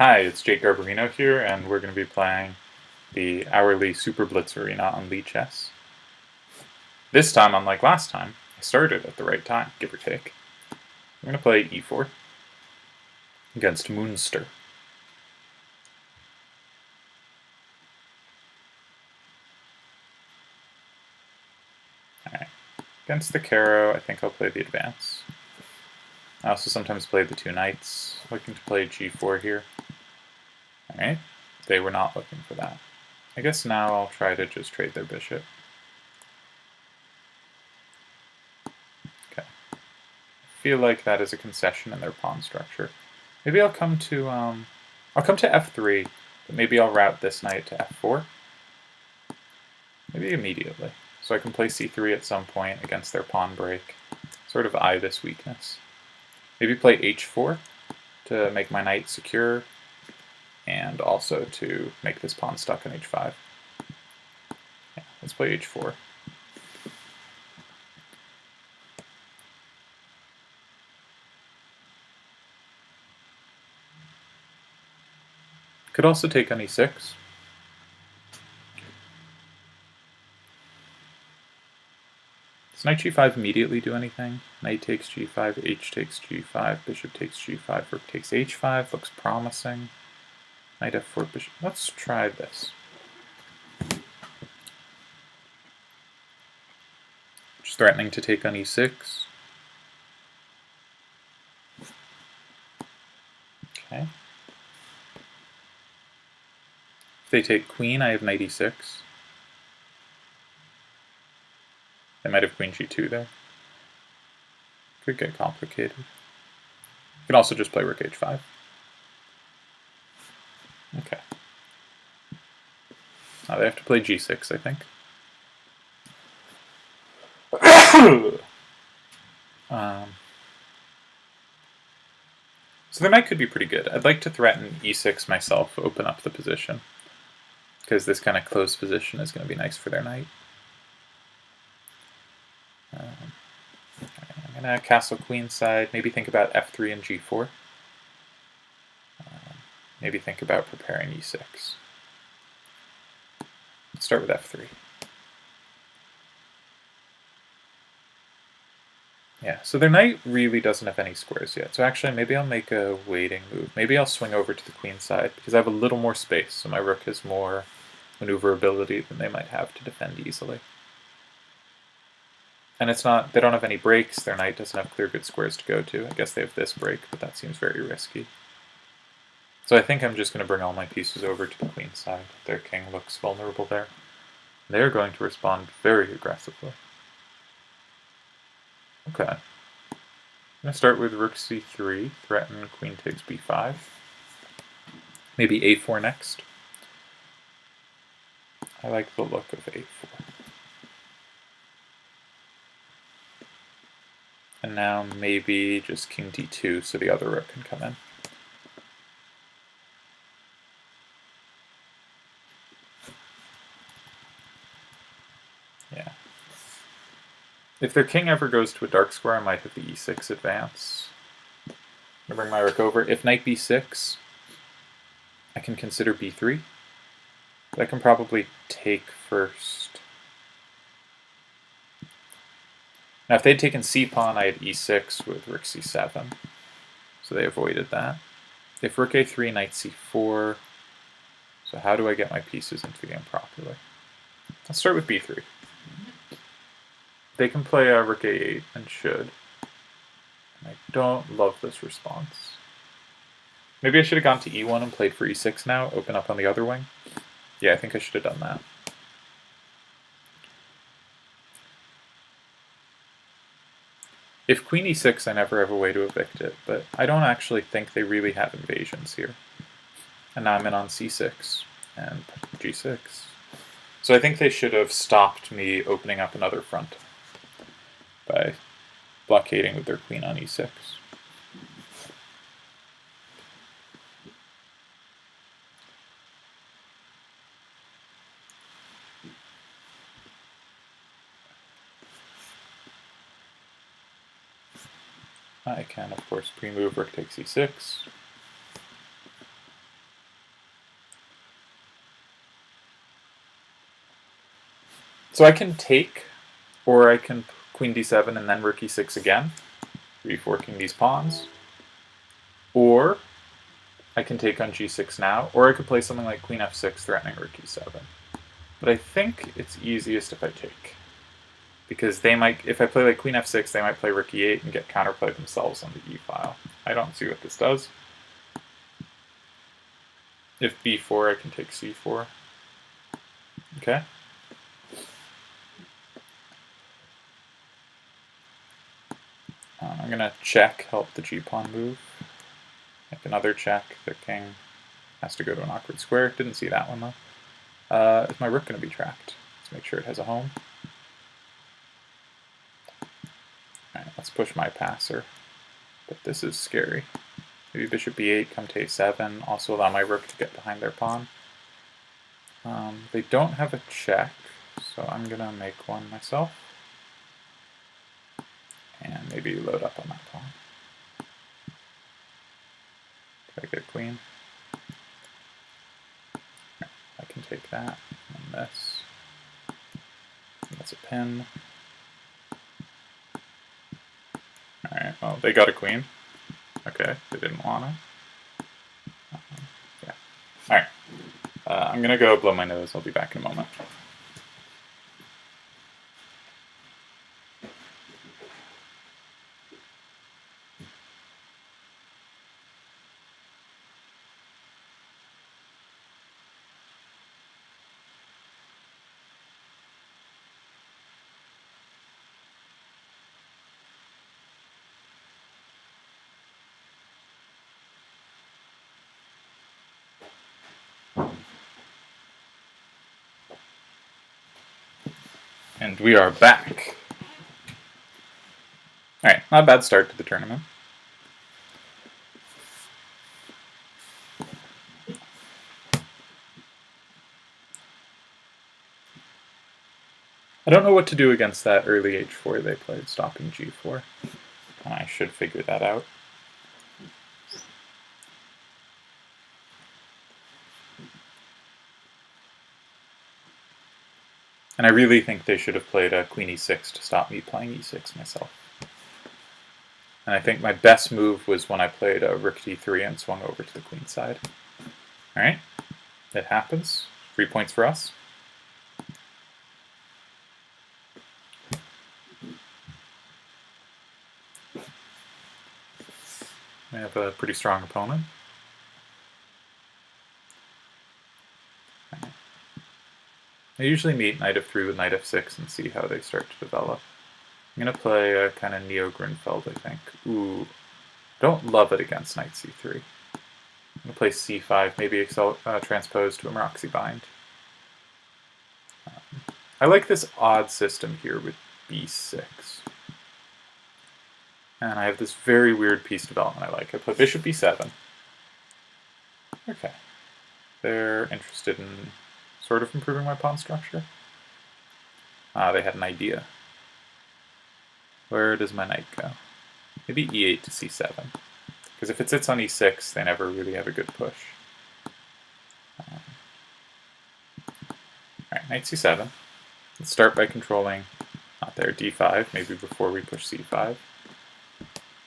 Hi, it's Jake Garbarino here, and we're going to be playing the hourly Super Blitz Arena on Lichess. This time, unlike last time, I started at the right time, give or take. I'm going to play e4 against Moonster. Alright, against the Caro, I think I'll play the advance. I also sometimes play the two knights, looking to play g4 here. Alright, they were not looking for that. I guess now I'll try to just trade their bishop. Okay. I feel like that is a concession in their pawn structure. Maybe I'll come to f3, but maybe I'll route this knight to f4. Maybe immediately. So I can play c3 at some point against their pawn break. Sort of eye this weakness. Maybe play h4 to make my knight secure, and also to make this pawn stuck on h5. Yeah, let's play h4. Could also take on e6. Does knight g5 immediately do anything? Knight takes g5, h takes g5, bishop takes g5, rook takes h5, looks promising. Knight f4, bishop. Let's try this. Just threatening to take on e6. Okay. If they take queen, I have knight e6. They might have queen g2 there. Could get complicated. You can also just play rook h5. Okay. Now they have to play g6, I think. So their knight could be pretty good. I'd like to threaten e6 myself, open up the position, because this kind of closed position is going to be nice for their knight. I'm going to castle queenside, maybe think about f3 and g4. Maybe think about preparing e6. Let's start with f3. Yeah, so their knight really doesn't have any squares yet. So actually, maybe I'll make a waiting move. Maybe I'll swing over to the queen side, because I have a little more space, so my rook has more maneuverability than they might have to defend easily. And it's not, they don't have any breaks, their knight doesn't have clear good squares to go to. I guess they have this break, but that seems very risky. So I think I'm just going to bring all my pieces over to the queen side. Their king looks vulnerable there. They're going to respond very aggressively. Okay. I'm going to start with rook c3, threaten queen takes b5. Maybe a4 next. I like the look of a4. And now maybe just king d2 so the other rook can come in. Yeah. If their king ever goes to a dark square, I might have the e6 advance. I'm going to bring my rook over. If knight b6, I can consider b3. But I can probably take first. Now if they'd taken c-pawn, I had e6 with rook c7. So they avoided that. If rook a3, knight c4. So how do I get my pieces into the game properly? Let's start with b3. They can play rook a8 and should. And I don't love this response. Maybe I should have gone to e1 and played for e6 now, open up on the other wing. Yeah, I think I should have done that. If queen e6, I never have a way to evict it, but I don't actually think they really have invasions here. And now I'm in on c6 and g6. So I think they should have stopped me opening up another front by blockading with their queen on e6. I can, of course, pre-move rook takes e6. So I can take, or I can queen d7 and then rook e6 again, reforking these pawns. Or I can take on g6 now, or I could play something like queen f6 threatening rook e7. But I think it's easiest if I take. Because they might, if I play like queen f6, they might play rook e8 and get counterplayed themselves on the e file. I don't see what this does. If b4, I can take c4. Okay. I'm going to check, help the g-pawn move. Make another check. The king has to go to an awkward square. Didn't see that one, though. Is my rook going to be trapped? Let's make sure it has a home. Alright, let's push my passer. But this is scary. Maybe bishop b8, come to a7. Also allow my rook to get behind their pawn. They don't have a check, so I'm going to make one myself. And maybe load up on that pawn. Try to get a queen. I can take that, and this. And that's a pin. Alright, well, they got a queen. Okay, they didn't want to. Yeah. Alright. I'm going to go blow my nose. I'll be back in a moment. And we are back. Alright, not a bad start to the tournament. I don't know what to do against that early h4 they played, stopping g4. And I should figure that out. And I really think they should have played a queen e6 to stop me playing e6 myself. And I think my best move was when I played a rook d3 and swung over to the queen side. Alright, it happens. 3 points for us. We have a pretty strong opponent. I usually meet knight f3 with knight f6 and see how they start to develop. I'm going to play a kind of neo-Grunfeld, I think. Ooh, don't love it against knight c3. I'm going to play c5, maybe transpose to a Maroczy bind. I like this odd system here with b6. And I have this very weird piece development I like. I play bishop b7. Okay. They're interested in sort of improving my pawn structure. They had an idea. Where does my knight go? Maybe e8 to c7. Because if it sits on e6, they never really have a good push. Alright, knight c7. Let's start by controlling, not there, d5, maybe before we push c5.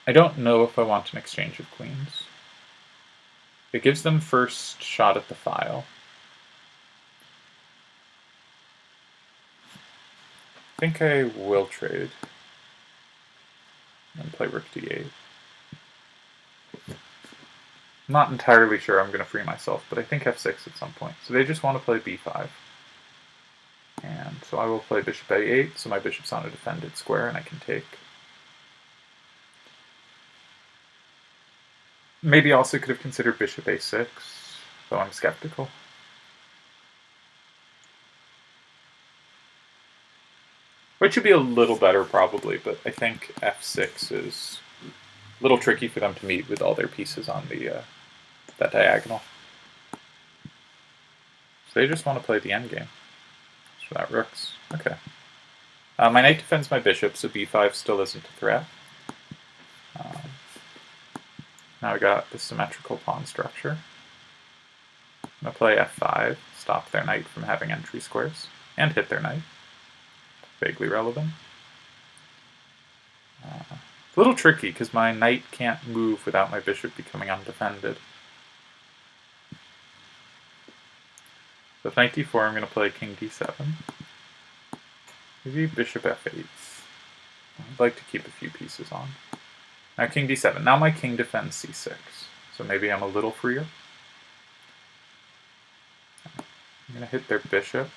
I don't know if I want an exchange of queens. It gives them first shot at the file. I think I will trade and play rook d8. I'm not entirely sure I'm going to free myself, but I think f6 at some point. So they just want to play b5. And so I will play bishop a8, so my bishop's on a defended square and I can take. Maybe also could have considered bishop a6, though I'm skeptical. Which should be a little better probably, but I think f6 is a little tricky for them to meet with all their pieces on the that diagonal. So they just want to play the endgame. So that rooks. Okay. My knight defends my bishop, so b5 still isn't a threat. Now we got the symmetrical pawn structure. I'm going to play f5, stop their knight from having entry squares, and hit their knight. vaguely relevant. It's a little tricky because my knight can't move without my bishop becoming undefended. So with knight d4, I'm going to play king d7. Maybe bishop f8. I'd like to keep a few pieces on. Now king d7. Now my king defends c6. So maybe I'm a little freer. I'm going to hit their bishop.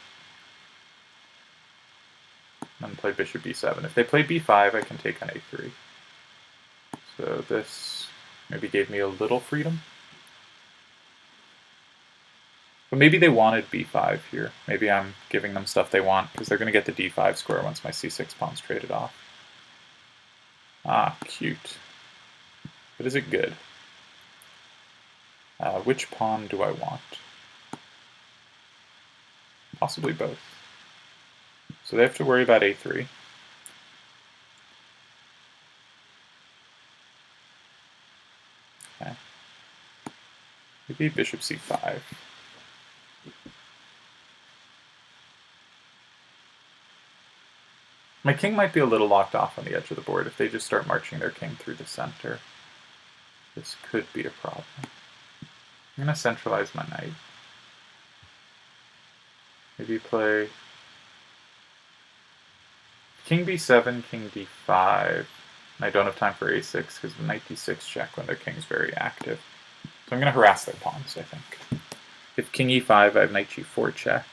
And play bishop b7. If they play b5, I can take on a3. So this maybe gave me a little freedom. But maybe they wanted b5 here. Maybe I'm giving them stuff they want, because they're going to get the d5 square once my c6 pawn's traded off. Ah, cute. But is it good? Which pawn do I want? Possibly both. So they have to worry about a3. Okay. Maybe bishop c5. My king might be a little locked off on the edge of the board if they just start marching their king through the center. This could be a problem. I'm going to centralize my knight. Maybe play king b7, king d5. And I don't have time for a6 because the knight d6 check when their king's very active. So I'm going to harass their pawns, I think. If king e5, I have knight g4 check.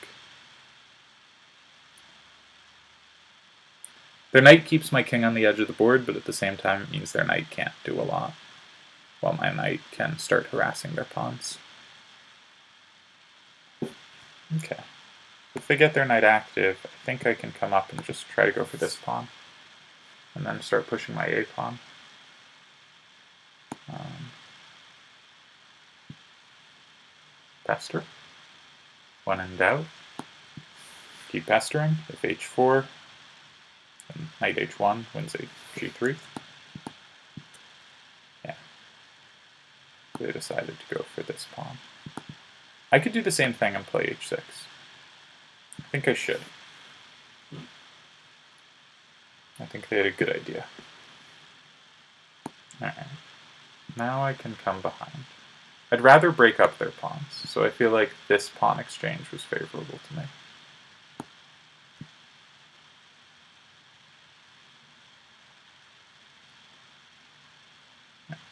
Their knight keeps my king on the edge of the board, but at the same time it means their knight can't do a lot, while my knight can start harassing their pawns. Okay. If they get their knight active, I think I can come up and just try to go for this pawn, and then start pushing my a pawn. Pester. When in doubt, keep pestering. If h4, then knight h1 wins g3. Yeah. They decided to go for this pawn. I could do the same thing and play h6. I think I should. I think they had a good idea. Alright. Now I can come behind. I'd rather break up their pawns, so I feel like this pawn exchange was favorable to me.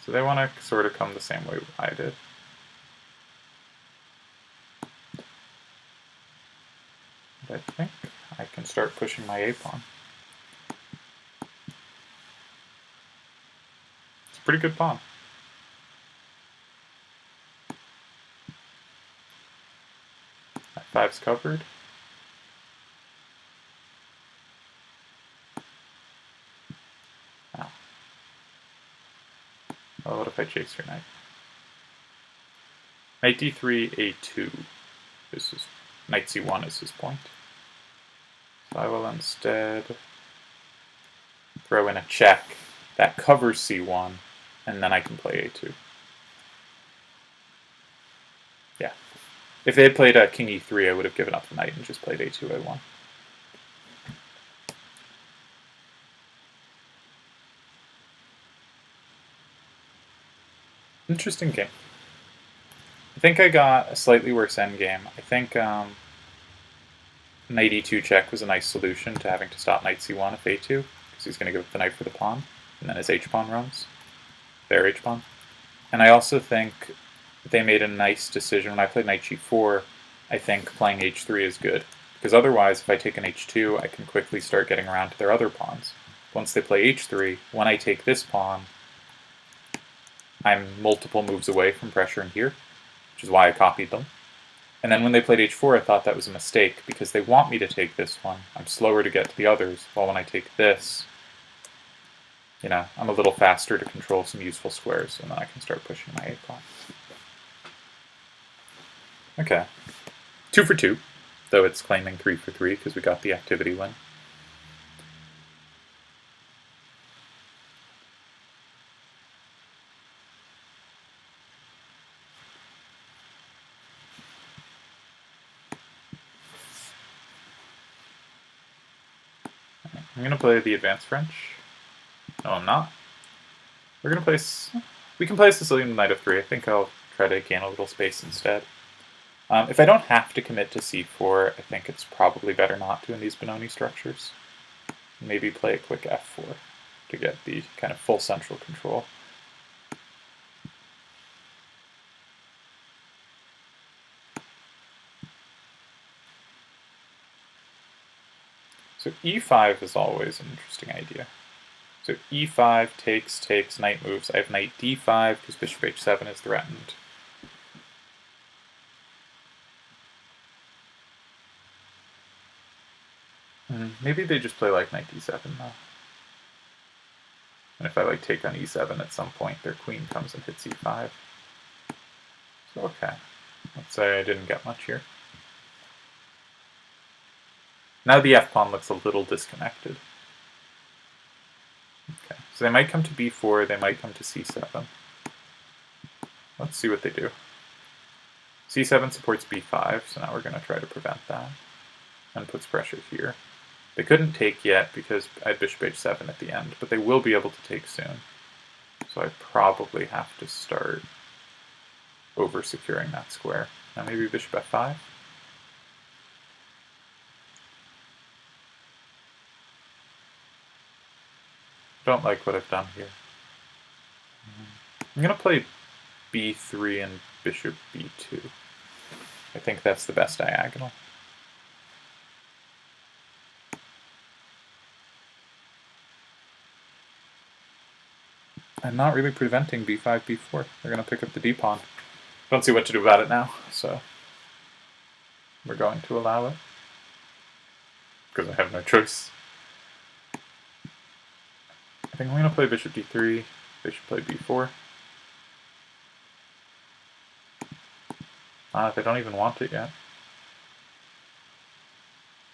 So they want to sort of come the same way I did. And I think I can start pushing my a pawn. It's a pretty good pawn. F5's covered. Oh. Well, what if I chase your knight? Knight d3, a2. This is knight c1 is his point. So I will instead throw in a check that covers c1, and then I can play a2. Yeah. If they had played king e3, I would have given up the knight and just played a2, a1. Interesting game. I think I got a slightly worse endgame. I think knight e2 check was a nice solution to having to stop knight c1 if a2, because he's going to give up the knight for the pawn, and then his h-pawn runs. Their h-pawn. And I also think they made a nice decision. When I played knight g4, I think playing h3 is good, because otherwise if I take an h2, I can quickly start getting around to their other pawns. Once they play h3, when I take this pawn, I'm multiple moves away from pressuring here, which is why I copied them. And then when they played h4, I thought that was a mistake, because they want me to take this one. I'm slower to get to the others, while when I take this, you know, I'm a little faster to control some useful squares, and then I can start pushing my a-pawn. Okay. 2 for 2, though it's claiming 3 for 3, because we got the activity win. I'm going to play the Advanced French. No, I'm not. We're going to play... We can play a Sicilian Knight of 3. I think I'll try to gain a little space instead. If I don't have to commit to c4, I think it's probably better not to in these Benoni structures. Maybe play a quick f4 to get the kind of full central control. So e5 is always an interesting idea. So e5 takes, knight moves. I have knight d5 because bishop h7 is threatened. Maybe they just play like knight d7 though. And if I like take on e7 at some point, their queen comes and hits e5. So okay, let's say I didn't get much here. Now the f-pawn looks a little disconnected. Okay, so they might come to b4, they might come to c7. Let's see what they do. c7 supports b5, so now we're going to try to prevent that. And puts pressure here. They couldn't take yet because I had bishop h7 at the end, but they will be able to take soon. So I probably have to start over-securing that square. Now maybe bishop f5? Don't like what I've done here. I'm going to play b3 and bishop b2. I think that's the best diagonal. I'm not really preventing b5, b4. They're going to pick up the d-pawn. Don't see what to do about it now, so we're going to allow it. Because I have no choice. I think I'm going to play bishop d3, they should play b4. They don't even want it yet.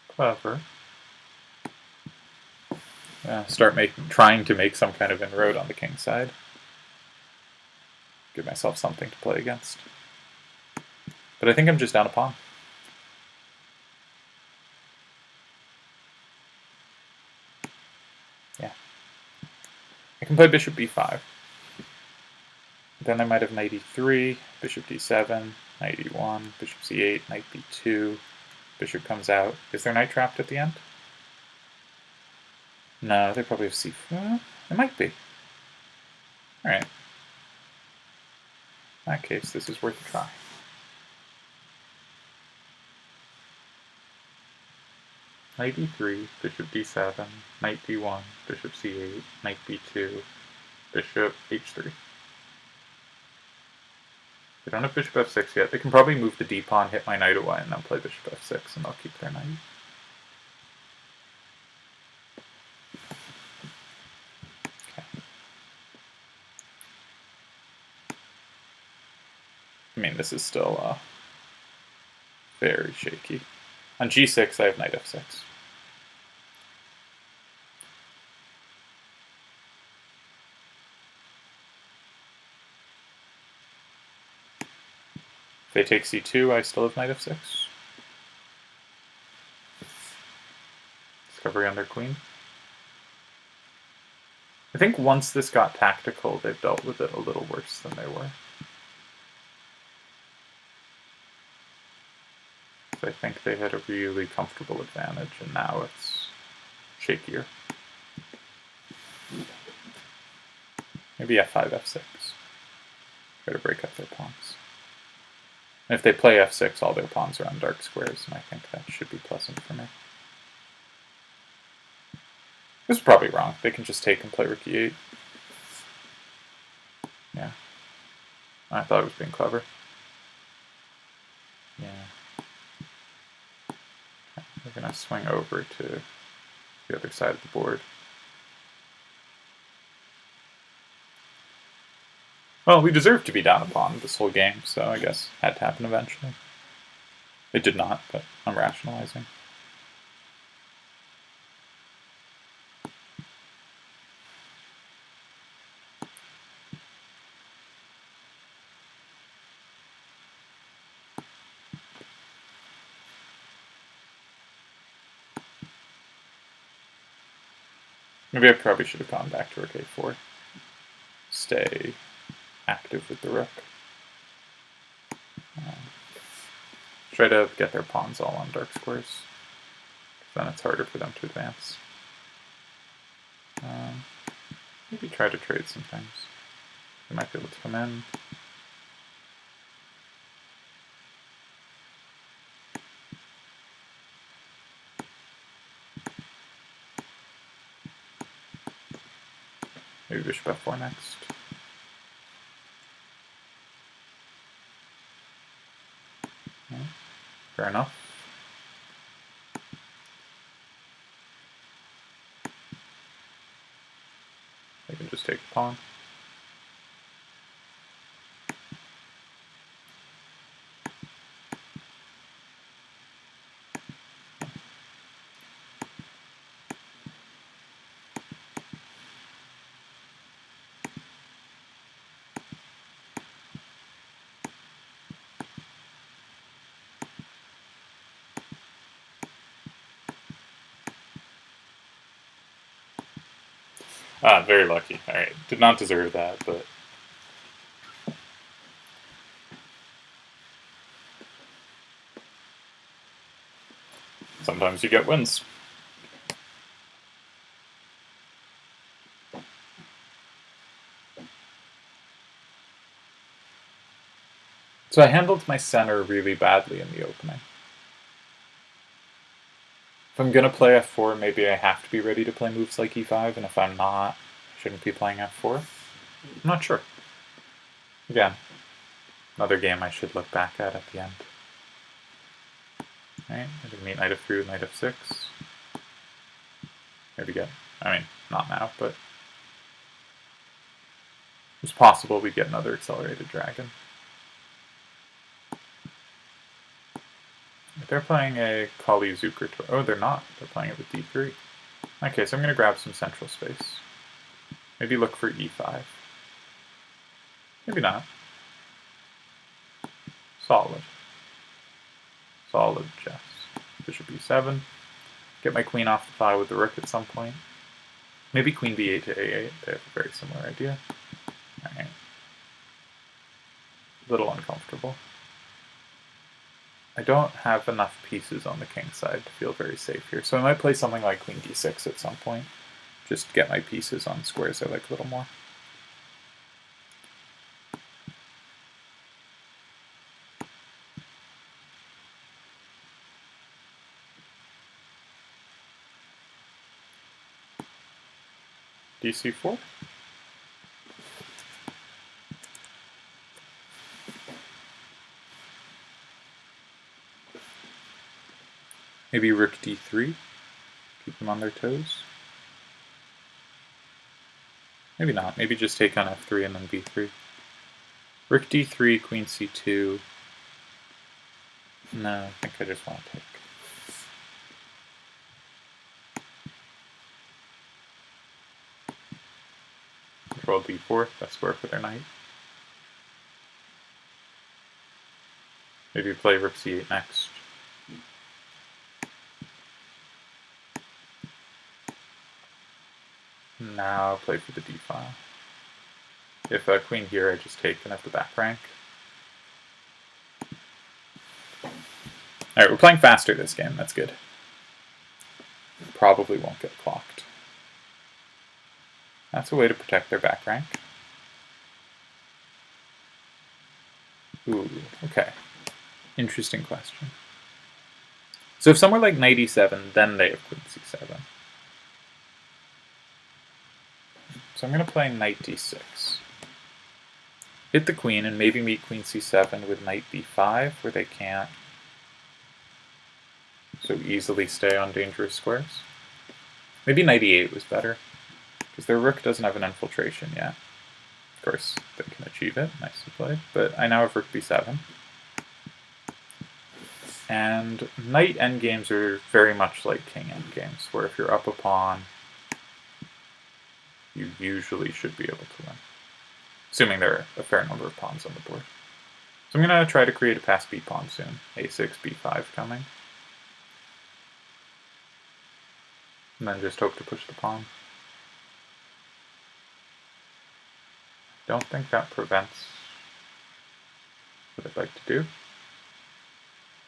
Clever. Start trying to make some kind of inroad on the king side. Give myself something to play against. But I think I'm just down a pawn. Yeah. I can play bishop b5. Then I might have knight e3, bishop d7, knight e1, bishop c8, knight b2. Bishop comes out. Is there knight trapped at the end? No, they probably have c4. It might be. Alright. In that case, this is worth a try. Knight e3, bishop d7, knight d1, bishop c8, knight b2, bishop h3. They don't have bishop f6 yet. They can probably move the d-pawn, hit my knight away, and then play bishop f6, and they'll keep their knight. Okay. I mean, this is still very shaky. On g6, I have knight f6. If they take c2, I still have knight f6. Discovery on their queen. I think once this got tactical, they've dealt with it a little worse than they were. So I think they had a really comfortable advantage, and now it's shakier. Maybe f5, f6. Try to break up their pawns. And if they play f6, all their pawns are on dark squares, and I think that should be pleasant for me. This is probably wrong. They can just take and play rook e8. Yeah. I thought it was being clever. Yeah. We're going to swing over to the other side of the board. Well, we deserved to be down a pawn this whole game, so I guess it had to happen eventually. It did not, but I'm rationalizing. Maybe I probably should have gone back to rook a4. Stay active with the rook. Try to get their pawns all on dark squares. Then it's harder for them to advance. Maybe try to trade some things. They might be able to come in. Maybe bishop f4 next. Fair enough. They can just take the pawn. Very lucky. Alright, did not deserve that, but... sometimes you get wins. So I handled my center really badly in the opening. If I'm going to play f4, maybe I have to be ready to play moves like e5, and if I'm not, I shouldn't be playing f4. I'm not sure. Again, another game I should look back at the end. Right, maybe meet knight f3 with knight f6. Maybe get, I mean, not now, but it's possible we get another accelerated dragon. They're playing a Kali Zucker. Oh, they're not. They're playing it with d3. Okay, so I'm going to grab some central space. Maybe look for e5. Maybe not. Solid. Solid chess. Bishop e7. Get my queen off the file with the rook at some point. Maybe queen b8 to a8. They have a very similar idea. Alright. A little uncomfortable. I don't have enough pieces on the king side to feel very safe here, so I might play something like queen d6 at some point, just to get my pieces on squares I like a little more. dc4? Maybe rook d3, keep them on their toes. Maybe not, maybe just take on f3 and then b3. Rook d3, queen c2. No, I think I just want to take. Control d4, that's square for their knight. Maybe play rook c8 next. Now play for the d file. If a queen here, I just take and have the back rank. Alright, we're playing faster this game, that's good. Probably won't get clocked. That's a way to protect their back rank. Ooh, okay. Interesting question. So if somewhere like knight e7, then they have queen c7. So I'm going to play knight d6. Hit the queen and maybe meet queen c7 with knight b5, where they can't so easily stay on dangerous squares. Maybe knight e8 was better, because their rook doesn't have an infiltration yet. Of course, they can achieve it, nicely played, but I now have rook b7. And knight endgames are very much like king endgames, where if you're up a pawn, you usually should be able to win. Assuming there are a fair number of pawns on the board. So I'm going to try to create a pass b pawn soon. a6, b5 coming. And then just hope to push the pawn. Don't think that prevents what I'd like to do.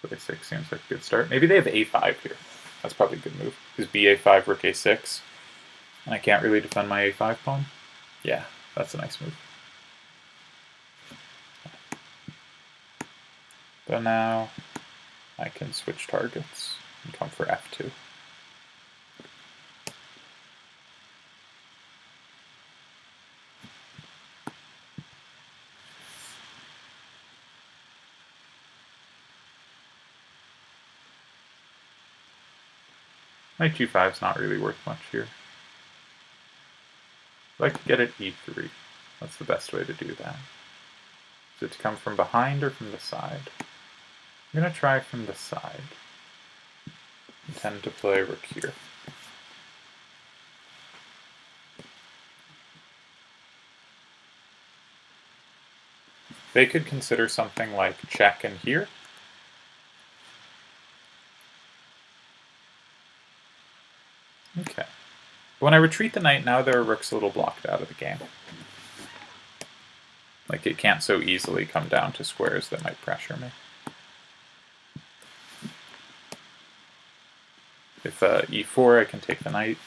Rook a6 seems like a good start. Maybe they have a5 here. That's probably a good move. Because b8, rook a6. And I can't really defend my a5 pawn. Yeah, that's a nice move. But now I can switch targets and come for f2. Knight g5 is not really worth much here. I'd like to get at e3. What's the best way to do that? Is it to come from behind or from the side? I'm going to try from the side. I tend to play rook here. They could consider something like check in here. Okay. When I retreat the knight, now their rook's a little blocked out of the game. Like, it can't so easily come down to squares that might pressure me. If e4, I can take the knight.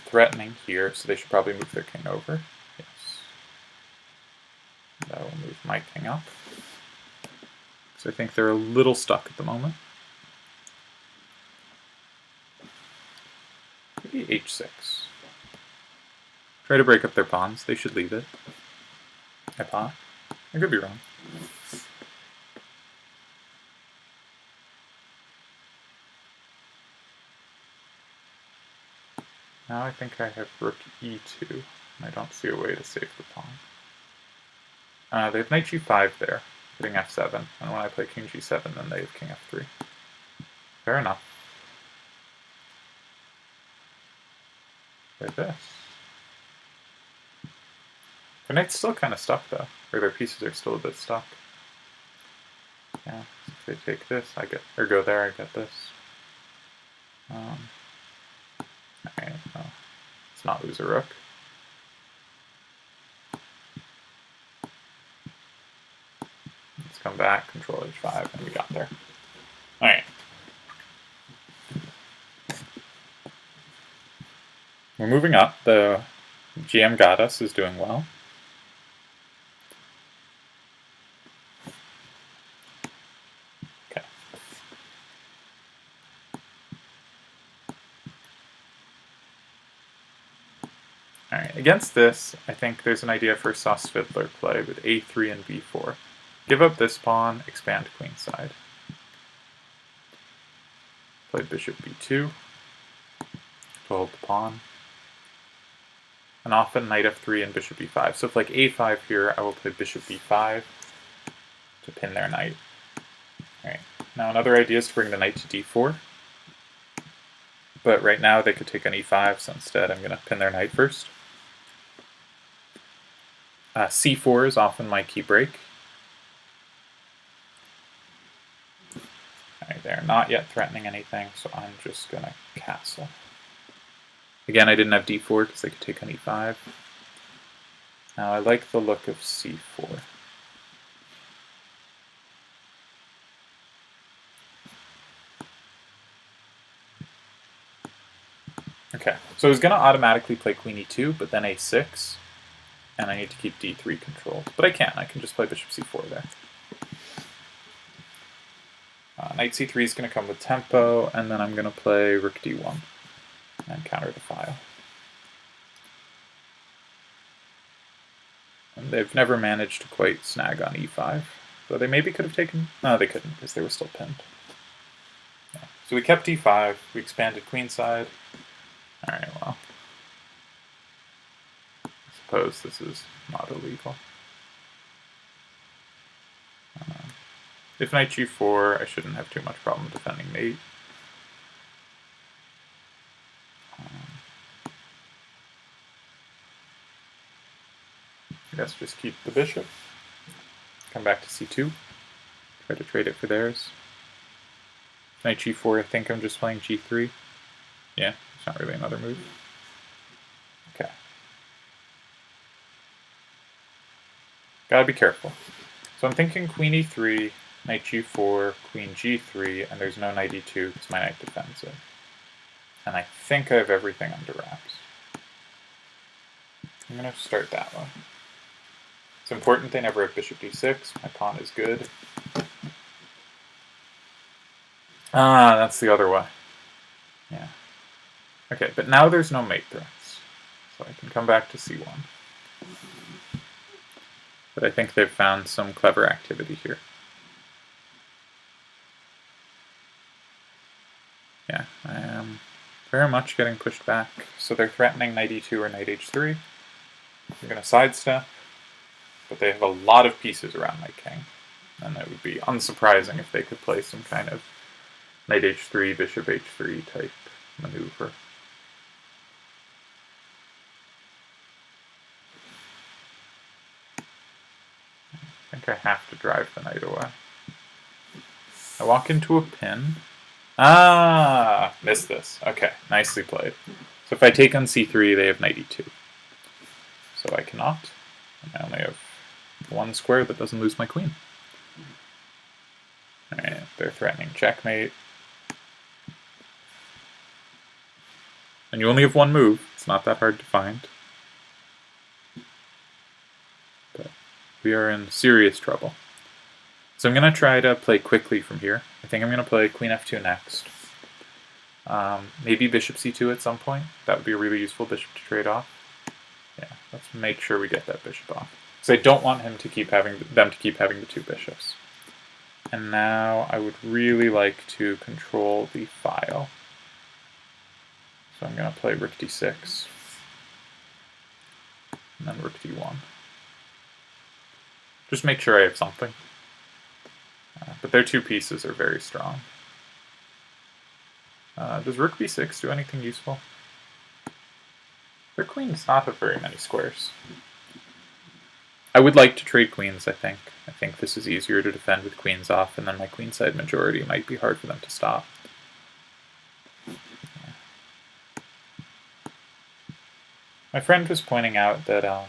Threatening here, so they should probably move their king over. Yes. That will move my king up. So I think they're a little stuck at the moment. Maybe h6. Try to break up their pawns. They should leave it. I pawn. I could be wrong. Now I think I have rook e2, and I don't see a way to save the pawn. They have knight g5 there, hitting f7, and when I play king g7, then they have king f3. Fair enough. Play this. Their knight's still kind of stuck, though, or their pieces are still a bit stuck. Yeah, if they take this, I get, or go there, I get this. Alright, no. Let's not lose a rook. Let's come back, control h5, and we got there. Alright. We're moving up. The GM got us, is doing well. Okay. Alright, against this, I think there's an idea for Sauce Fiddler play with a3 and b4. Give up this pawn, expand queenside. Play bishop b2 to hold the pawn. And often knight f3 and bishop e5. So if like a5 here, I will play bishop b5 to pin their knight. Alright, now another idea is to bring the knight to d4. But right now they could take on e5, so instead I'm going to pin their knight first. c4 is often my key break. Alright, they're not yet threatening anything, so I'm just going to castle. Again, I didn't have d4 because they could take on e5. Now I like the look of c4. Okay, so I was going to automatically play queen e2, but then a6, and I need to keep d3 controlled. But I can just play bishop c4 there. Knight c3 is going to come with tempo, and then I'm going to play rook d1 and counter the file. And they've never managed to quite snag on e5, though they maybe could have taken... No, they couldn't, because they were still pinned. Yeah. So we kept e5, we expanded queenside. Alright, well, I suppose this is not illegal. If knight g4, I shouldn't have too much problem defending mate. I guess just keep the bishop, come back to c2, try to trade it for theirs. Knight g4, I think I'm just playing g3. Yeah, it's not really another move. Okay. Gotta be careful. So I'm thinking queen e3, knight g4, queen g3, and there's no knight e2 because my knight defends it. And I think I have everything under wraps. I'm going to start that one. It's important they never have bishop d6. My pawn is good. Ah, that's the other way. Yeah. Okay, but now there's no mate threats. So I can come back to c1. But I think they've found some clever activity here. Yeah, I am very much getting pushed back. So they're threatening knight e2 or knight h3. I'm going to sidestep, but they have a lot of pieces around my king. And it would be unsurprising if they could play some kind of knight h3, bishop h3 type maneuver. I think I have to drive the knight away. I walk into a pin. Ah, missed this. Okay, nicely played. So if I take on c3, they have knight e2. So I cannot. And I only have one square that doesn't lose my queen. Alright, they're threatening checkmate. And you only have one move. It's not that hard to find. But we are in serious trouble. So I'm going to try to play quickly from here. I think I'm going to play queen f2 next. Maybe bishop c2 at some point. That would be a really useful bishop to trade off. Yeah, let's make sure we get that bishop off. Because I don't want them to keep having the two bishops. And now I would really like to control the file. So I'm going to play rook d6. And then rook d1. Just make sure I have something. But their two pieces are very strong. Does rook b6 do anything useful? Their queen does not have very many squares. I would like to trade queens, I think. I think this is easier to defend with queens off, and then my queenside majority might be hard for them to stop. Yeah. My friend was pointing out that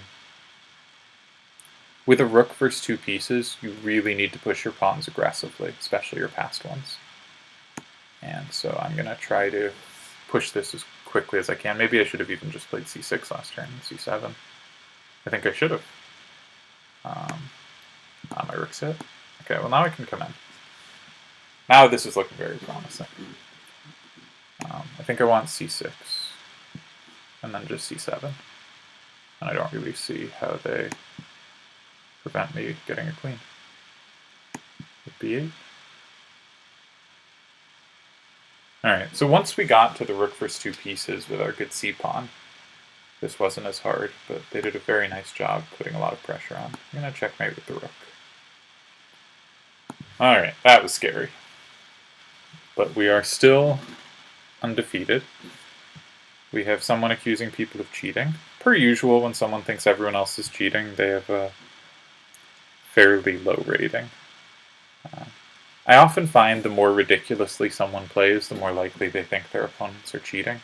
with a rook versus two pieces, you really need to push your pawns aggressively, especially your passed ones. And so I'm going to try to push this as quickly as I can. Maybe I should have even just played c6 last turn, c7. I think I should have. My rook's hit. Okay, well now I can come in. Now this is looking very promising. I think I want c6. And then just c7. And I don't really see how they prevent me getting a queen. With b8. Alright, so once we got to the rook versus two pieces with our good c-pawn, this wasn't as hard, but they did a very nice job putting a lot of pressure on. I'm going to checkmate with the rook. Alright, that was scary. But we are still undefeated. We have someone accusing people of cheating. Per usual, when someone thinks everyone else is cheating, they have a fairly low rating. I often find the more ridiculously someone plays, the more likely they think their opponents are cheating.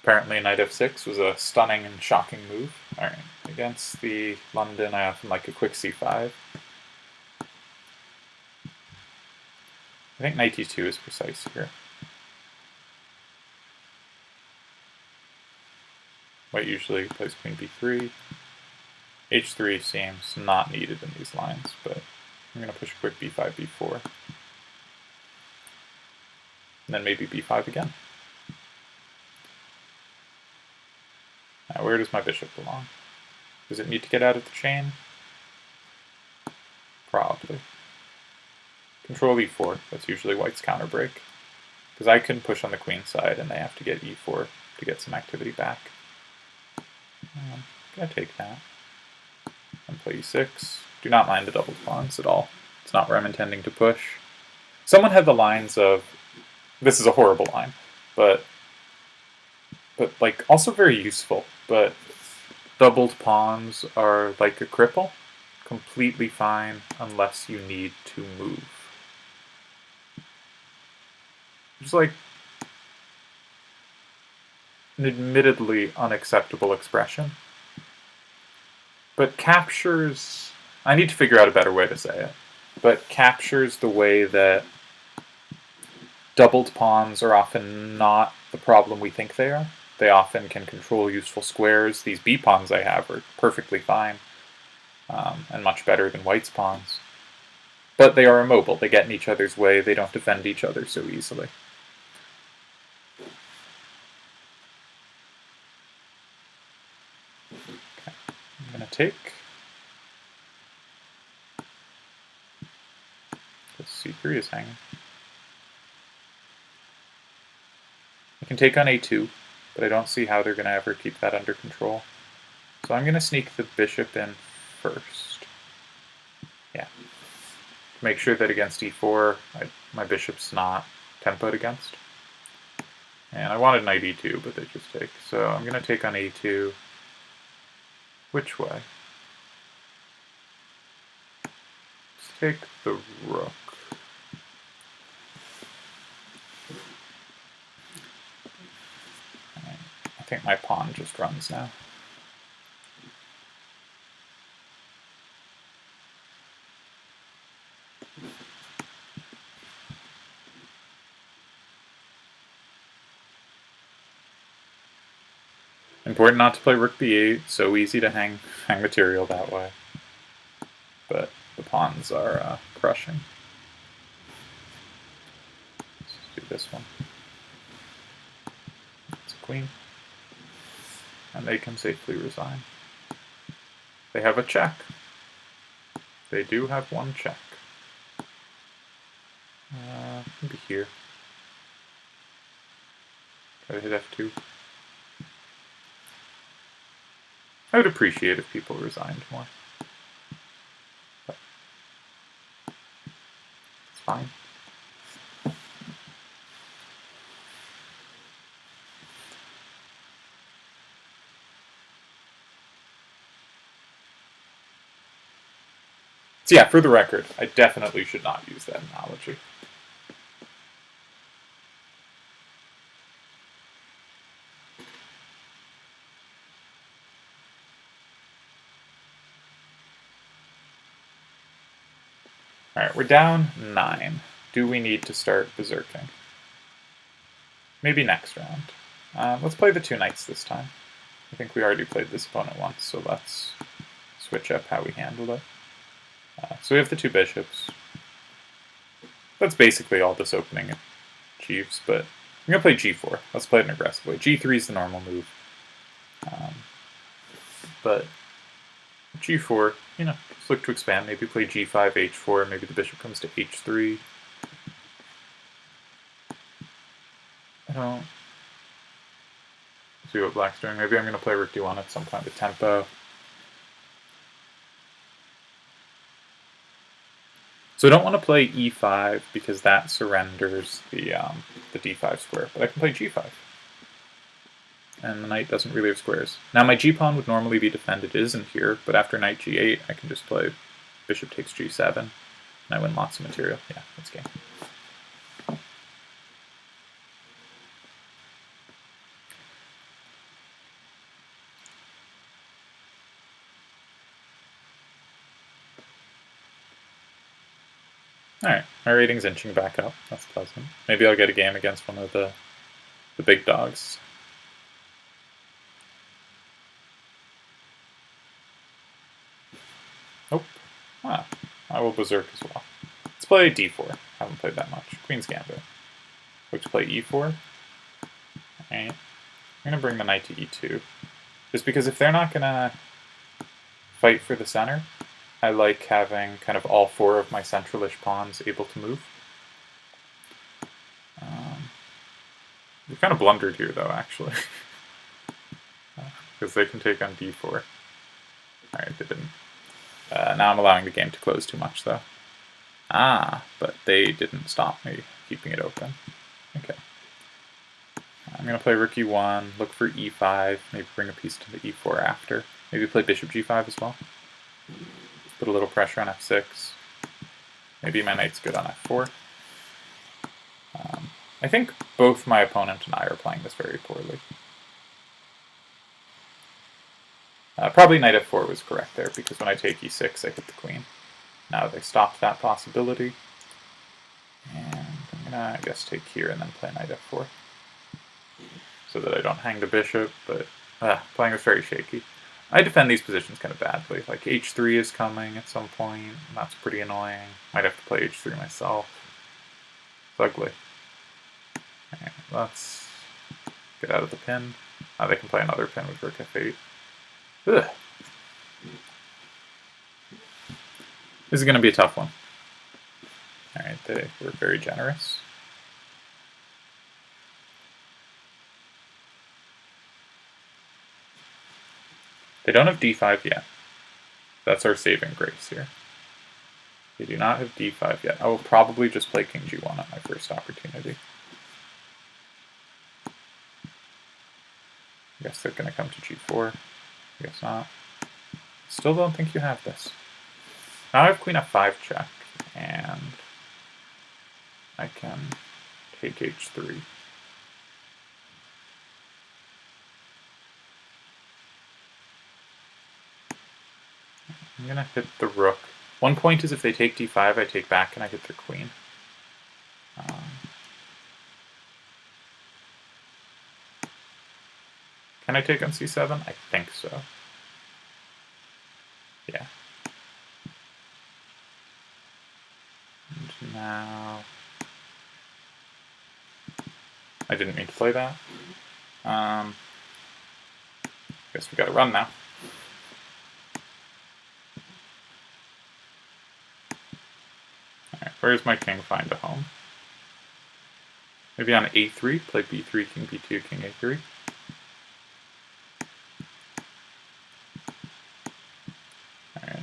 Apparently knight f6 was a stunning and shocking move. Alright, against the London, I often like a quick c5. I think knight e2 is precise here. White usually plays queen b3. h3 seems not needed in these lines, but I'm going to push a quick b5, b4. And then maybe b5 again. Now, where does my bishop belong? Does it need to get out of the chain? Probably. Control e4, that's usually white's counter break. Because I can push on the queen side and they have to get e4 to get some activity back. I'm going to take that. And play e6. Do not mind the doubled pawns at all. It's not where I'm intending to push. Someone had the lines of, this is a horrible line, but but like also very useful. But doubled pawns are like a cripple, completely fine unless you need to move. It's like an admittedly unacceptable expression, but captures. I need to figure out a better way to say it, but captures the way that doubled pawns are often not the problem we think they are. They often can control useful squares. These b pawns I have are perfectly fine, and much better than white's pawns. But they are immobile. They get in each other's way. They don't defend each other so easily. Okay. I'm going to take. This c3 is hanging. I can take on a2, but I don't see how they're going to ever keep that under control. So I'm going to sneak the bishop in first. Yeah. Make sure that against e4, my bishop's not tempoed against. And I wanted knight e2, but they just take. So I'm going to take on a2. Which way? Let's take the rook. I think my pawn just runs now. Important not to play rook b8, so easy to hang material that way. But the pawns are crushing. Let's do this one. It's a queen. And they can safely resign. They have a check. They do have one check. Maybe here. Try to hit f2. I would appreciate if people resigned more. But it's fine. So yeah, for the record, I definitely should not use that analogy. Alright, we're down 9. Do we need to start berserking? Maybe next round. Let's play the 2 knights this time. I think we already played this opponent once, so let's switch up how we handle it. So we have the 2 bishops. That's basically all this opening achieves, but I'm going to play g4. Let's play it in an aggressive way. g3 is the normal move. But g4, just look to expand. Maybe play g5, h4, maybe the bishop comes to h3. I don't see what black's doing. Maybe I'm going to play rook d1 at some point with tempo. So I don't want to play e5 because that surrenders the d5 square, but I can play g5. And the knight doesn't really have squares. Now my g-pawn would normally be defended, it isn't here, but after knight g8 I can just play bishop takes g7, and I win lots of material. Yeah, that's game. Alright, my rating's inching back up. That's pleasant. Maybe I'll get a game against one of the big dogs. Nope. I will berserk as well. Let's play d4. Haven't played that much. Queen's Gambit. Let's play e4. Alright. I'm going to bring the knight to e2. Just because if they're not going to fight for the center, I like having kind of all 4 of my centralish pawns able to move. We kind of blundered here, though, actually. Because they can take on d4. Alright, they didn't. Now I'm allowing the game to close too much, though. But they didn't stop me keeping it open. Okay. I'm going to play rook e1, look for e5, maybe bring a piece to the e4 after. Maybe play bishop g5 as well. Put a little pressure on f6. Maybe my knight's good on f4. I think both my opponent and I are playing this very poorly. Probably knight f4 was correct there, because when I take e6, I hit the queen. Now they stopped that possibility. And I'm going to, I guess, take here and then play knight f4. So that I don't hang the bishop, but playing this very shaky. I defend these positions kind of badly. Like h3 is coming at some point, and that's pretty annoying. Might have to play h3 myself. It's ugly. Alright, let's get out of the pin. They can play another pin with rook f8. Ugh. This is going to be a tough one. Alright, they were very generous. They don't have d5 yet. That's our saving grace here. They do not have d5 yet. I will probably just play king g1 at my first opportunity. I guess they're going to come to g4. I guess not. Still don't think you have this. Now I have queen f5 check, and I can take h3. I'm going to hit the rook. One point is if they take d5, I take back and I hit their queen. Can I take on c7? I think so. Yeah. And now... I didn't mean to play that. Guess we gotta run now. Alright, where's my king find a home? Maybe on a3, play b3, king b2, king a3. Alright.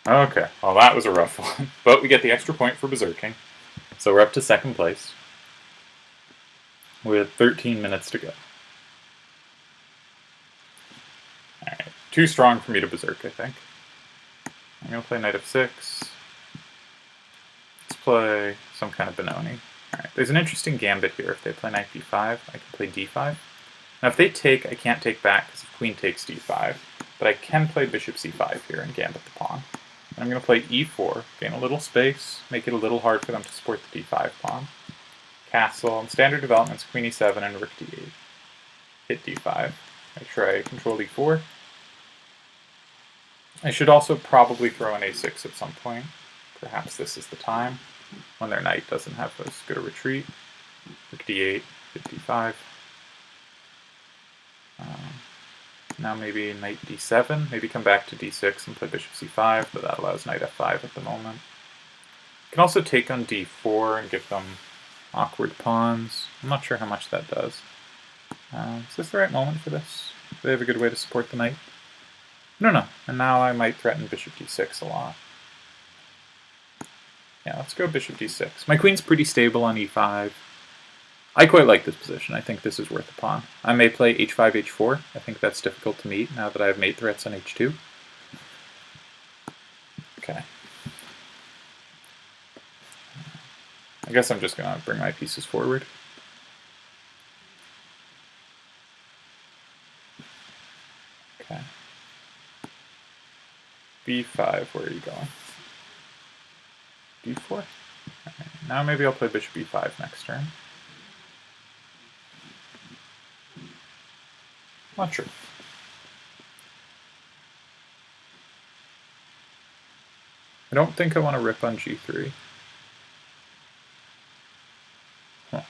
Okay, well that was a rough one, but we get the extra point for berserking. So we're up to second place with 13 minutes to go. Alright, too strong for me to berserk, I think. I'm going to play knight f6. Let's play some kind of Benoni. Alright, there's an interesting gambit here. If they play knight b5, I can play d5. Now if they take, I can't take back because if queen takes d5, but I can play bishop c5 here and gambit the pawn. And I'm going to play e4, gain a little space, make it a little hard for them to support the d5 pawn. Castle, and standard developments, queen e7 and rook d8. Hit d5. Make sure I control e4. I should also probably throw an a6 at some point. Perhaps this is the time, when their knight doesn't have as good a retreat. Rook d8, hit d5. Now maybe knight d7, maybe come back to d6 and play bishop c5, but that allows knight f5 at the moment. You can also take on d4 and give them awkward pawns. I'm not sure how much that does. Is this the right moment for this? Do they have a good way to support the knight? No. And now I might threaten bishop d6 a lot. Yeah, let's go bishop d6. My queen's pretty stable on e5. I quite like this position. I think this is worth a pawn. I may play h5, h4. I think that's difficult to meet now that I have mate threats on h2. Okay. I guess I'm just going to bring my pieces forward. Okay. b5, where are you going? d4? Right. Now maybe I'll play bishop e5 next turn. Not sure. I don't think I want to rip on g3. Huh.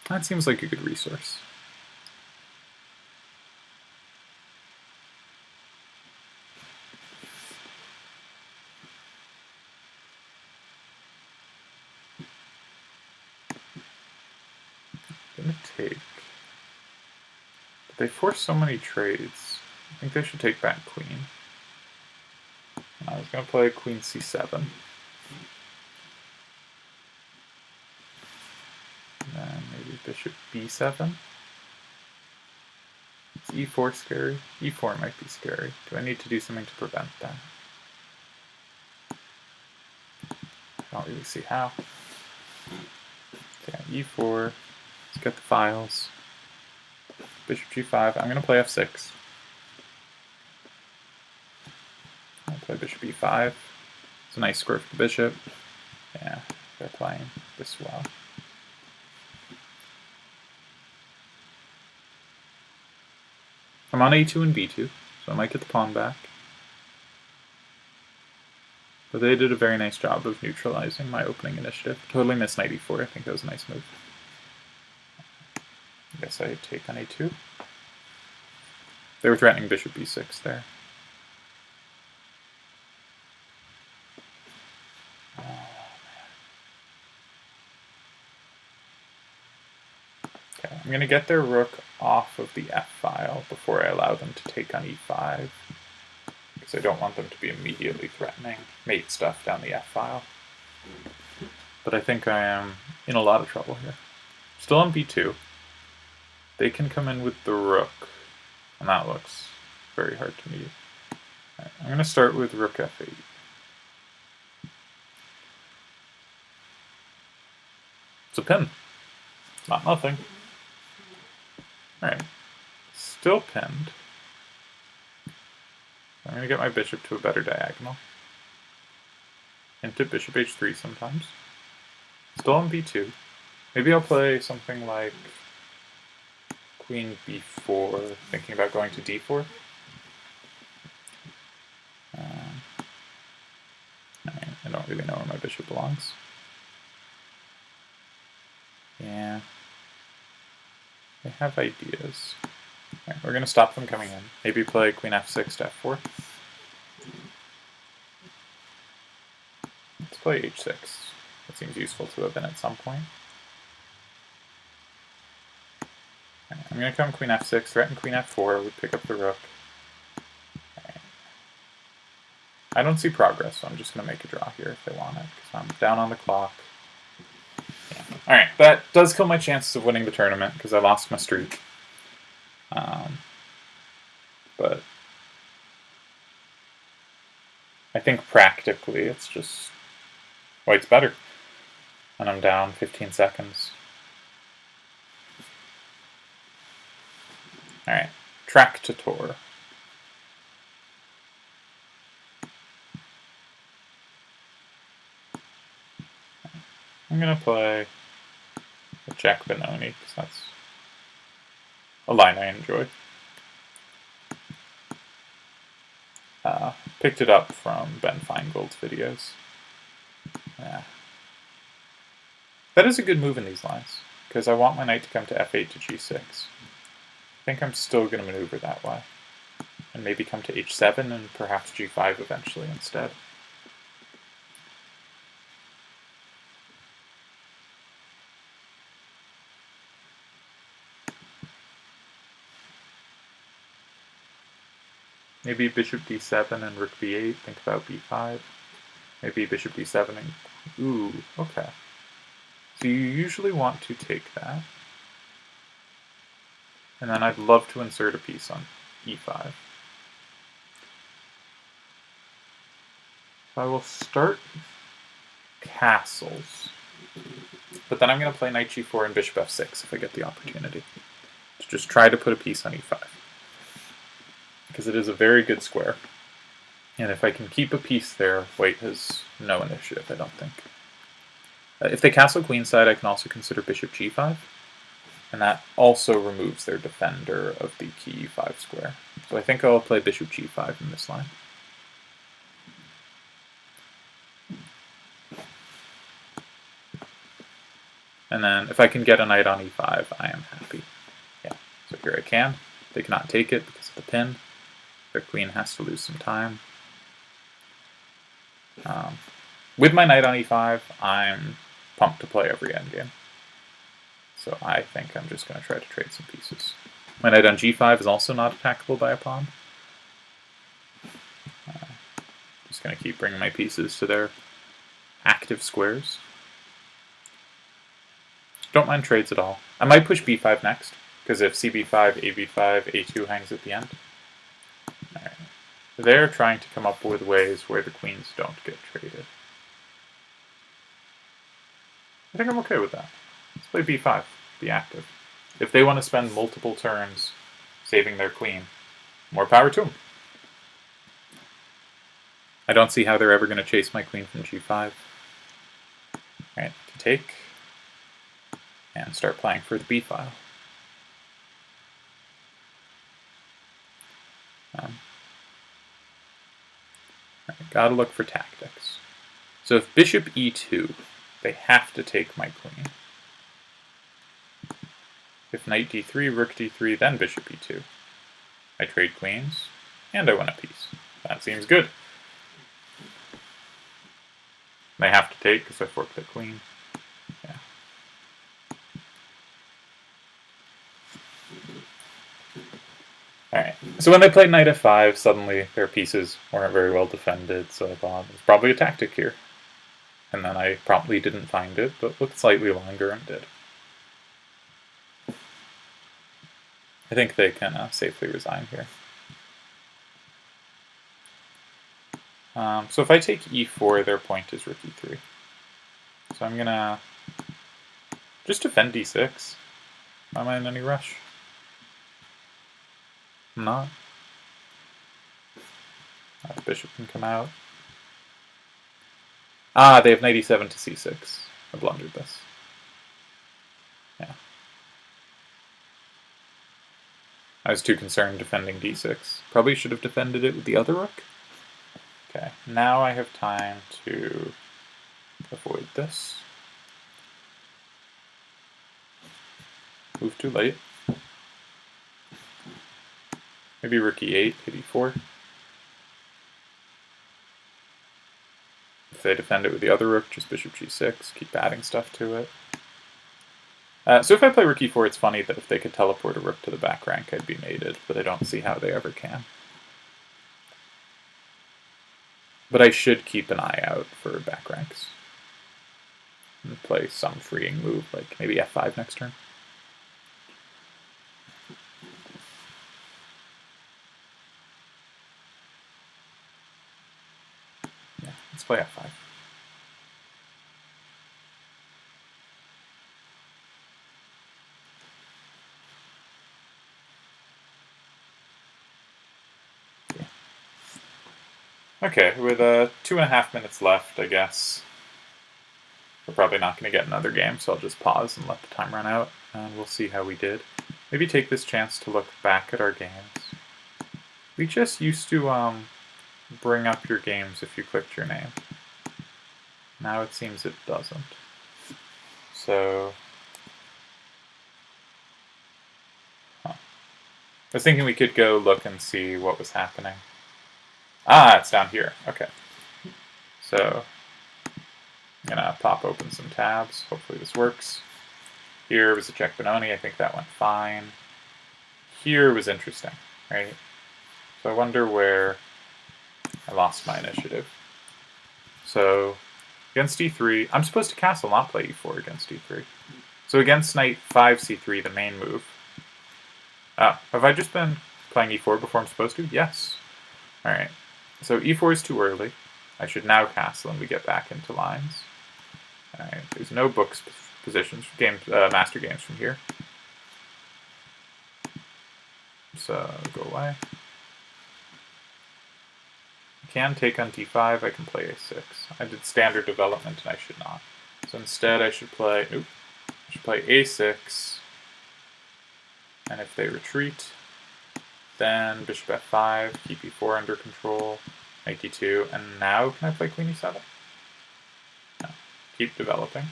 That seems like a good resource. gonna take. But they force so many trades. I think they should take back queen. I was gonna play queen c7. And then maybe bishop b7. Is e4 scary? e4 might be scary. Do I need to do something to prevent that? I don't really see how. Okay, e4. Let's get the files. Bishop g5. I'm going to play f6. I'll play bishop e5. It's a nice square for the bishop. Yeah, they're playing this well. I'm on a2 and b2, so I might get the pawn back. But they did a very nice job of neutralizing my opening initiative. Totally missed knight e4. I think that was a nice move. I guess I take on a2. They were threatening bishop b6 there. Okay, I'm going to get their rook off of the f-file before I allow them to take on e5. Because I don't want them to be immediately threatening mate stuff down the f-file. But I think I am in a lot of trouble here. Still on b2. They can come in with the rook, and that looks very hard to meet. Right, I'm going to start with rook f8. It's a pin. It's not nothing. Alright, still pinned. I'm going to get my bishop to a better diagonal. Into bishop h3 sometimes. Still on b2. Maybe I'll play something like queen b4, thinking about going to d4. I don't really know where my bishop belongs. Yeah. They have ideas. Right, we're going to stop them coming in. Maybe play queen f6 to f4. Let's play h6. That seems useful to have been at some point. Right, I'm going to come queen f6, threaten queen f4, we pick up the rook. Right. I don't see progress, so I'm just going to make a draw here if they want it, because I'm down on the clock. Yeah. Alright, that does kill my chances of winning the tournament, because I lost my streak. But I think practically it's just white's better. And I'm down 15 seconds. Alright, track to tour. I'm going to play a Jack Benoni, because that's a line I enjoy. Picked it up from Ben Feingold's videos. Yeah. That is a good move in these lines, because I want my knight to come to f8 to g6. I think I'm still going to maneuver that way. And maybe come to h7 and perhaps g5 eventually instead. Maybe bishop d7 and rook b8, think about b5. Maybe bishop d7 and... Ooh, okay. So you usually want to take that. And then I'd love to insert a piece on e5. So I will start castles. But then I'm going to play knight g4 and bishop f6 if I get the opportunity. To just try to put a piece on e5. Because it is a very good square. And if I can keep a piece there, white has no initiative, I don't think. If they castle queenside, I can also consider bishop g5. And that also removes their defender of the key e5 square. So I think I'll play bishop g5 in this line. And then if I can get a knight on e5, I am happy. Yeah, so here I can. They cannot take it because of the pin. Their queen has to lose some time. With my knight on e5, I'm pumped to play every endgame. So I think I'm just going to try to trade some pieces. My knight on g5 is also not attackable by a pawn. Just going to keep bringing my pieces to their active squares. Don't mind trades at all. I might push b5 next, because if cb5, ab5, a2 hangs at the end. Right. They're trying to come up with ways where the queens don't get traded. I think I'm okay with that. Let's play b5, be active. If they want to spend multiple turns saving their queen, more power to them. I don't see how they're ever going to chase my queen from g5. Alright, take, and start playing for the b file. Gotta look for tactics. So if bishop e2, they have to take my queen. If knight d3, rook d3, then bishop e2. I trade queens, and I win a piece. That seems good. They have to take because I forked the queen. Yeah. Alright, so when they played knight f5, suddenly their pieces weren't very well defended, so I thought it was probably a tactic here. And then I promptly didn't find it, but looked slightly longer and did. I think they can safely resign here. So if I take e4, their point is rook e3. So I'm going to just defend d6. Am I in any rush? I'm not. The bishop can come out. Ah, they have knight e7 to c6. I blundered this. Yeah. I was too concerned defending d6. Probably should have defended it with the other rook. Okay, now I have time to avoid this. Move too late. Maybe rook e8, hit e4. If they defend it with the other rook, just bishop g6, keep adding stuff to it. So if I play rook e4, it's funny that if they could teleport a rook to the back rank, I'd be mated, but I don't see how they ever can. But I should keep an eye out for back ranks. And play some freeing move, like maybe f5 next turn. Yeah, let's play f5. Okay, with 2.5 minutes left, I guess. We're probably not going to get another game, so I'll just pause and let the time run out, and we'll see how we did. Maybe take this chance to look back at our games. Lichess used to bring up your games if you clicked your name. Now it seems it doesn't. So... I was thinking we could go look and see what was happening. Ah, it's down here. Okay. So, I'm going to pop open some tabs. Hopefully this works. Here was a check Benoni. I think that went fine. Here was interesting, right? So I wonder where I lost my initiative. So, against d3, I'm supposed to castle, not play e4 against d3. So against knight 5 c3, the main move. Oh, have I just been playing e4 before I'm supposed to? Yes. Alright. So e4 is too early. I should now castle and we get back into lines. Alright, there's no books positions, master games from here. So go away. I can take on d5, I can play a6. I did standard development and I should not. So instead I should play, a6. And if they retreat, then bishop f5, keep e4 under control, knight d2, and now can I play queen e7? No. Keep developing.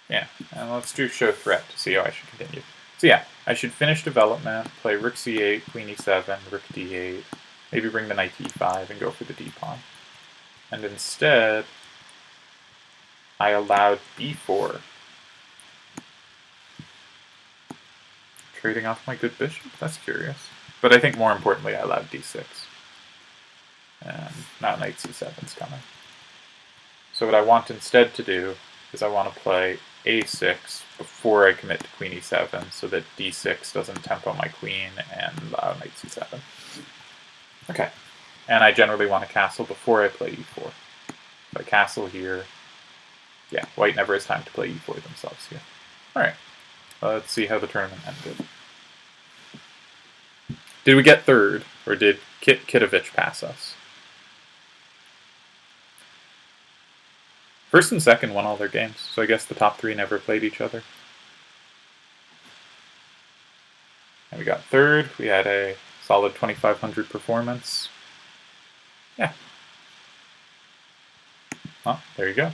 Yeah, and let's do show threat to see how I should continue. So yeah, I should finish development, play rook c8, queen e7, rook d8, maybe bring the knight to e5 and go for the d-pawn. And instead, I allowed b4. Trading off my good bishop? That's curious. But I think more importantly I allowed d6. And now knight c7 is coming. So what I want instead to do is I want to play a6 before I commit to queen e7 so that d6 doesn't tempo my queen and allow knight c7. Okay. And I generally want to castle before I play e4. If I castle here, yeah, white never has time to play e4 themselves here. Alright, let's see how the tournament ended. Did we get third, or did Kitovich pass us? First and second won all their games, so I guess the top three never played each other. And we got third. We had a solid 2,500 performance. Yeah. Well, there you go.